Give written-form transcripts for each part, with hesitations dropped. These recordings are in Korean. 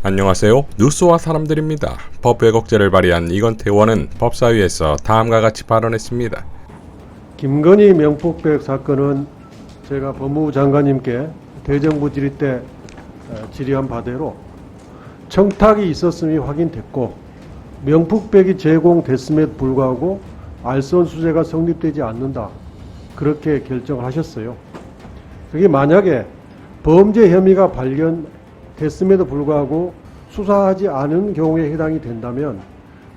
안녕하세요. 뉴스와 사람들입니다. 법 왜곡죄를 발의한 이건태 의원은 법사위에서 다음과 같이 발언했습니다. 김건희 명품백 사건은 제가 법무부 장관님께 대정부 질의 때 질의한 바대로 청탁이 있었음이 확인됐고 명품백이 제공됐음에도 불구하고 알선수재가 성립되지 않는다. 그렇게 결정을 하셨어요. 그게 만약에 범죄 혐의가 발견됐음에도 불구하고 수사하지 않은 경우에 해당이 된다면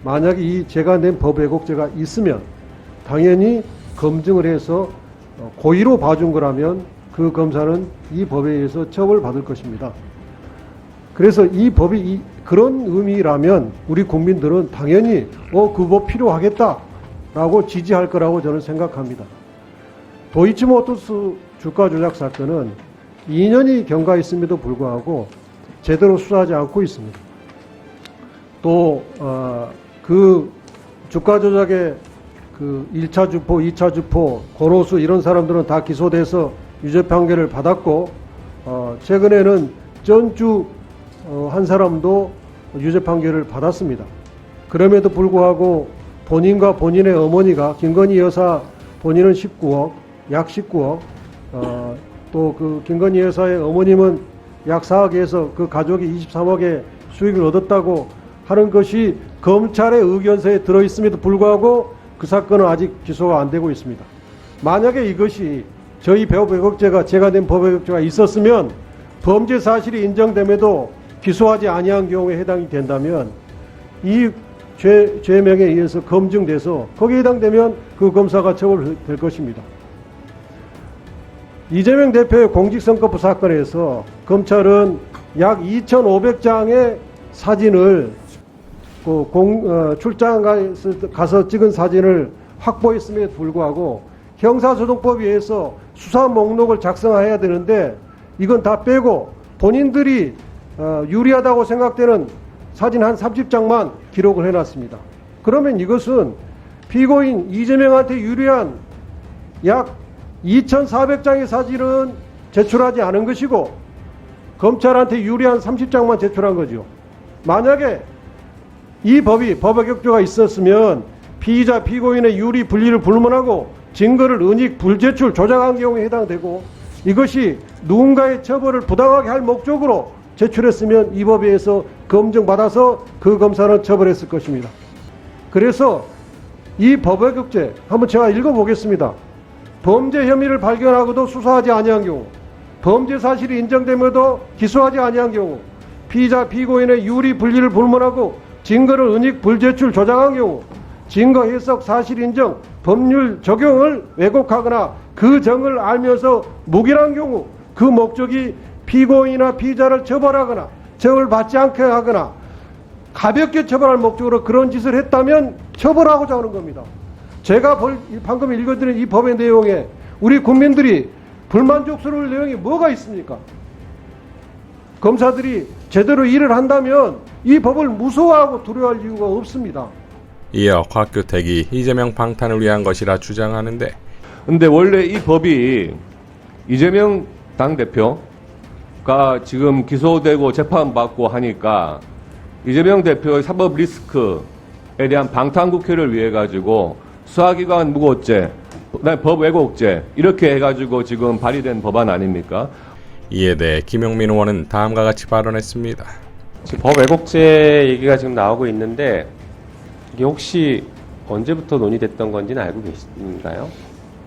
만약에 이 제가 낸 법 왜곡죄가 있으면 당연히 검증을 해서 고의로 봐준 거라면 그 검사는 이 법에 의해서 처벌받을 것입니다. 그래서 이 법이 그런 의미라면 우리 국민들은 당연히 그 법 필요하겠다라고 지지할 거라고 저는 생각합니다. 도이치모터스 주가 조작 사건은 2년이 경과했음에도 불구하고 제대로 수사하지 않고 있습니다. 또 그 주가 조작의 그 1차 주포, 2차 주포, 고로수 이런 사람들은 다 기소돼서 유죄 판결을 받았고 최근에는 전주 한 사람도 유죄 판결을 받았습니다. 그럼에도 불구하고 본인과 본인의 어머니가 김건희 여사 본인은 19억, 약 19억, 또 그 김건희 여사의 어머님은 약 4억에서 그 가족이 23억의 수익을 얻었다고 하는 것이 검찰의 의견서에 들어있음에도 불구하고 그 사건은 아직 기소가 안 되고 있습니다. 만약에 이것이 저희 법 왜곡죄가 제가 낸 법 왜곡죄가 있었으면 범죄 사실이 인정됨에도 기소하지 아니한 경우에 해당이 된다면 이 죄명에 의해서 검증돼서 거기에 해당되면 그 검사가 처벌될 것입니다. 이재명 대표의 공직선거법 사건에서 검찰은 약 2,500장의 사진을 출장 가서 찍은 사진을 확보했음에도 불구하고 형사소송법에 의해서 수사 목록을 작성해야 되는데 이건 다 빼고 본인들이 유리하다고 생각되는 사진 한 30장만 기록을 해놨습니다. 그러면 이것은 피고인 이재명한테 유리한 약 2,400장의 사진은 제출하지 않은 것이고 검찰한테 유리한 30장만 제출한 거죠. 만약에 이 법이 법 왜곡죄가 있었으면 피의자 피고인의 유리 분리를 불문하고 증거를 은닉 불제출 조작한 경우에 해당되고 이것이 누군가의 처벌을 부당하게 할 목적으로 제출했으면 이 법에 의해서 검증받아서 그 검사는 처벌했을 것입니다. 그래서 이 법 왜곡죄 한번 제가 읽어보겠습니다. 범죄 혐의를 발견하고도 수사하지 아니한 경우, 범죄 사실이 인정됨에도 기소하지 아니한 경우, 피의자 피고인의 유리 분리를 불문하고 증거를 은닉 불제출 조작한 경우, 증거 해석 사실 인정 법률 적용을 왜곡하거나 그 정을 알면서 묵인한 경우 그 목적이 피고인이나 피의자를 처벌하거나 처벌받지 않게 하거나 가볍게 처벌할 목적으로 그런 짓을 했다면 처벌하고자 하는 겁니다. 제가 방금 읽어드린 이 법의 내용에 우리 국민들이 불만족스러울 내용이 뭐가 있습니까? 검사들이 제대로 일을 한다면 이 법을 무서워하고 두려워할 이유가 없습니다. 이어 곽규택이 이재명 방탄을 위한 것이라 주장하는데 근데 원래 이 법이 이재명 당대표가 지금 기소되고 재판받고 하니까 이재명 대표의 사법 리스크에 대한 방탄국회를 위해 가지고 수사기관 무고죄, 법 왜곡죄 이렇게 해가지고 지금 발의된 법안 아닙니까? 이에 대해 김용민 의원은 다음과 같이 발언했습니다. 지금 법 왜곡죄 얘기가 지금 나오고 있는데 이게 혹시 언제부터 논의됐던 건지는 알고 계신가요?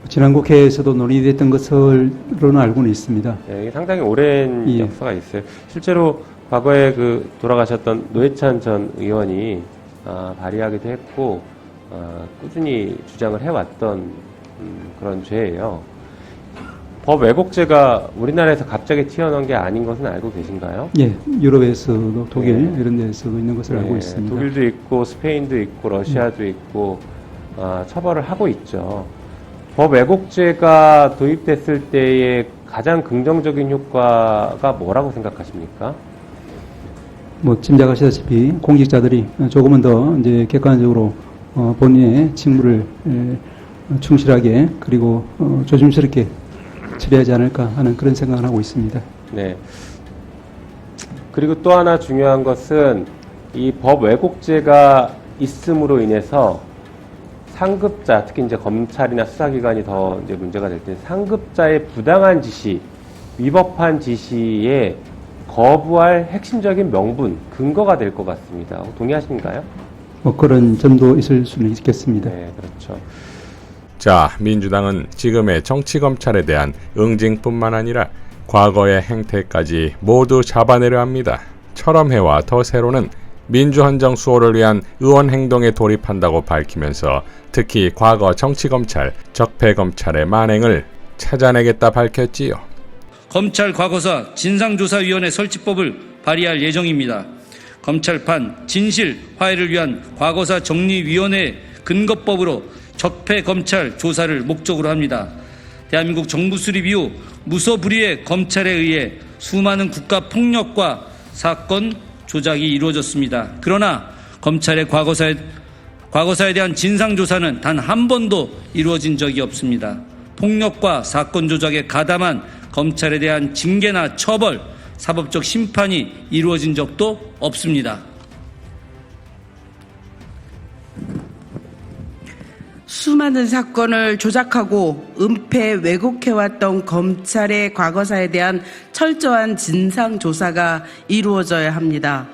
지난 국회에서도 논의됐던 것으로는 알고는 있습니다. 네, 이게 상당히 오랜 역사가 있어요. 실제로 과거에 그 돌아가셨던 노회찬 전 의원이 발의하기도 했고 꾸준히 주장을 해왔던 그런 죄예요. 법 왜곡죄가 우리나라에서 갑자기 튀어나온 게 아닌 것은 알고 계신가요? 예, 유럽에서도 독일 이런 데서도 있는 것을 알고 있습니다. 독일도 있고 스페인도 있고 러시아도 있고 처벌을 하고 있죠. 법 왜곡죄가 도입됐을 때의 가장 긍정적인 효과가 뭐라고 생각하십니까? 뭐 짐작하시다시피 공직자들이 조금은 더 이제 객관적으로 본인의 직무를 충실하게 그리고 조심스럽게 처리하지 않을까 하는 그런 생각을 하고 있습니다. 네. 그리고 또 하나 중요한 것은 이 법 왜곡죄가 있음으로 인해서 상급자, 특히 이제 검찰이나 수사기관이 더 이제 문제가 될 때 상급자의 부당한 지시, 위법한 지시에 거부할 핵심적인 명분, 근거가 될 것 같습니다. 동의하신가요? 뭐 그런 점도 있을 수는 있겠습니다. 네, 그렇죠. 자, 민주당은 지금의 정치검찰에 대한 응징뿐만 아니라 과거의 행태까지 모두 잡아내려 합니다. 철험회와 더 세로는 민주헌정 수호를 위한 의원 행동에 돌입한다고 밝히면서 특히 과거 정치검찰, 적폐검찰의 만행을 찾아내겠다 밝혔지요. 검찰 과거사 진상조사위원회 설치법을 발의할 예정입니다. 검찰판 진실 화해를 위한 과거사 정리위원회 근거법으로 적폐검찰 조사를 목적으로 합니다. 대한민국 정부 수립 이후 무소불위의 검찰에 의해 수많은 국가 폭력과 사건 조작이 이루어졌습니다. 그러나 검찰의 과거사에 대한 진상조사는 단 한 번도 이루어진 적이 없습니다. 폭력과 사건 조작에 가담한 검찰에 대한 징계나 처벌, 사법적 심판이 이루어진 적도 없습니다. 수많은 사건을 조작하고 은폐 왜곡해왔던 검찰의 과거사에 대한 철저한 진상조사가 이루어져야 합니다.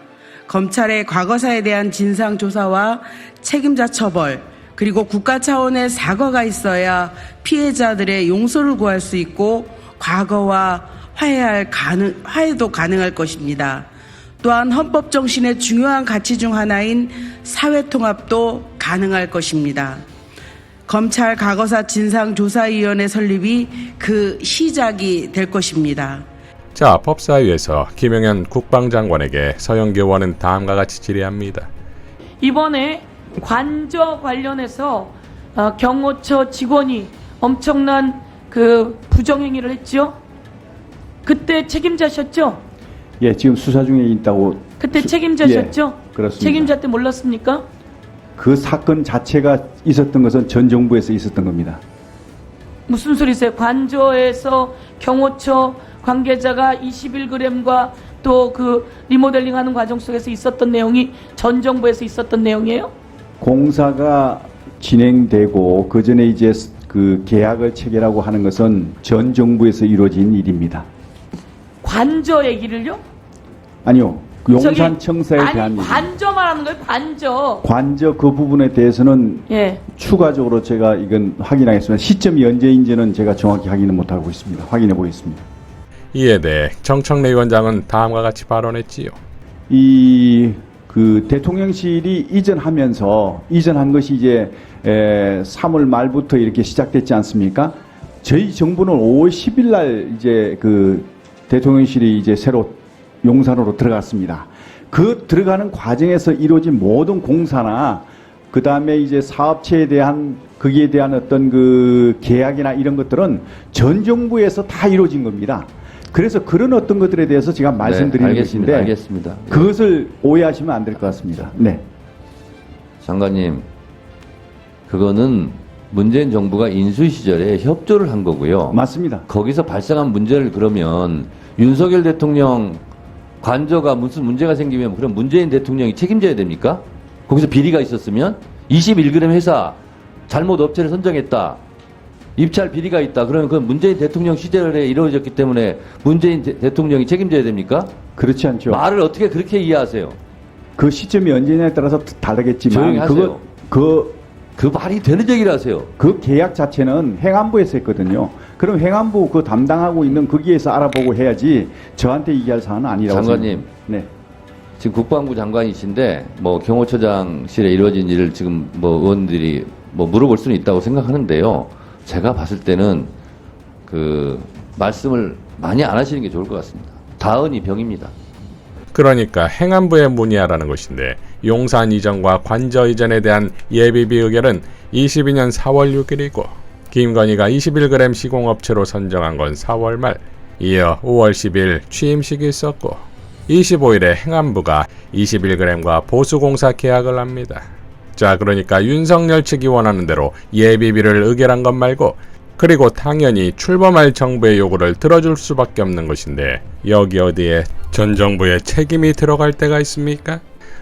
검찰의 과거사에 대한 진상조사와 책임자 처벌, 그리고 국가 차원의 사과가 있어야 피해자들의 용서를 구할 수 있고 과거와 화해도 가능할 것입니다. 또한 헌법 정신의 중요한 가치 중 하나인 사회통합도 가능할 것입니다. 검찰 과거사 진상조사위원회 설립이 그 시작이 될 것입니다. 자, 법사위에서 김영현 국방장관에게 서영교 의원은 다음과 같이 질의합니다. 이번에 관저 관련해서 경호처 직원이 엄청난 그 부정행위를 했죠. 그때 책임자셨죠? 예, 지금 수사 중에 있다고. 그때 책임자셨죠? 예, 그렇습니다. 책임자 때 몰랐습니까? 그 사건 자체가 있었던 것은 전 정부에서 있었던 겁니다. 무슨 소리세요? 관저에서 경호처 관계자가 21g과 또 그 리모델링하는 과정 속에서 있었던 내용이 전 정부에서 있었던 내용이에요? 공사가 진행되고 그 전에 이제 그 계약을 체결하고 하는 것은 전 정부에서 이루어진 일입니다. 관저 얘기를요? 아니요, 그 용산청사에 대한 아니, 관저 말하는 거예요. 관저. 관저 그 부분에 대해서는 예. 추가적으로 제가 이건 확인하겠습니다. 시점이 언제인지는 제가 정확히 확인은 못하고 있습니다. 확인해 보겠습니다. 이에 대해 정청래 위원장은 다음과 같이 발언했지요. 그 대통령실이 이전한 것이 이제 3월 말부터 이렇게 시작됐지 않습니까? 저희 정부는 5월 10일 날 이제 그 대통령실이 이제 새로 용산으로 들어갔습니다. 그 들어가는 과정에서 이루어진 모든 공사나 그 다음에 이제 사업체에 대한 거기에 대한 어떤 그 계약이나 이런 것들은 전 정부에서 다 이루어진 겁니다. 그래서 그런 어떤 것들에 대해서 제가 말씀드리는 것인데 알겠습니다. 그것을 오해하시면 안 될 것 같습니다. 네. 장관님, 그거는 문재인 정부가 인수 시절에 협조를 한 거고요. 맞습니다. 거기서 발생한 문제를 그러면 윤석열 대통령 관저가 무슨 문제가 생기면 그럼 문재인 대통령이 책임져야 됩니까? 거기서 비리가 있었으면 21g 회사 잘못 업체를 선정했다. 입찰 비리가 있다. 그러면 그건 문재인 대통령 시절에 이루어졌기 때문에 문재인 대통령이 책임져야 됩니까? 그렇지 않죠. 말을 어떻게 그렇게 이해하세요? 그 시점이 언제냐에 따라서 다르겠지만 조용히 하세요. 그 말이 되는 얘기를 하세요. 그 계약 자체는 행안부에서 했거든요. 그럼 행안부 그 담당하고 있는 거기에서 알아보고 해야지 저한테 얘기할 사안은 아니라고 장관님. 생각합니다. 네. 지금 국방부 장관이신데 뭐 경호처장실에 이루어진 일을 지금 뭐 의원들이 뭐 물어볼 수는 있다고 생각하는데요. 제가 봤을 때는 그 말씀을 많이 안 하시는 게 좋을 것 같습니다. 다은이 병입니다. 그러니까 행안부에 문의하라는 것인데 용산 이전과 관저 이전에 대한 예비비 의결은 22년 4월 6일이고 김건희가 21g 시공업체로 선정한 건 4월 말, 이어 5월 10일 취임식이 있었고 25일에 행안부가 21g과 보수공사 계약을 합니다. 자, 그러니까 윤석열 측이 원하는 대로 예비비를 의결한 것 말고 그리고 당연히 출범할 정부의 요구를 들어줄 수밖에 없는 것인데 여기 어디에 전 정부의 책임이 들어갈 때가 있습니까?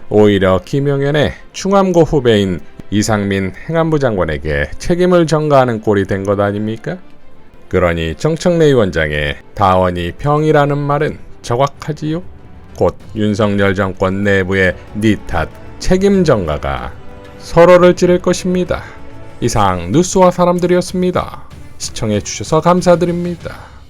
오히려 김용현의 충암고 후배인 이상민 행안부 장관에게 책임을 전가하는 꼴이 된 것 아닙니까? 그러니 정청래 위원장의 다원이 병이라는 말은 정확하지요? 곧 윤석열 정권 내부의 니 탓 책임 전가가 서로를 찌를 것입니다. 이상 뉴스와 사람들이었습니다. 시청해 주셔서 감사드립니다.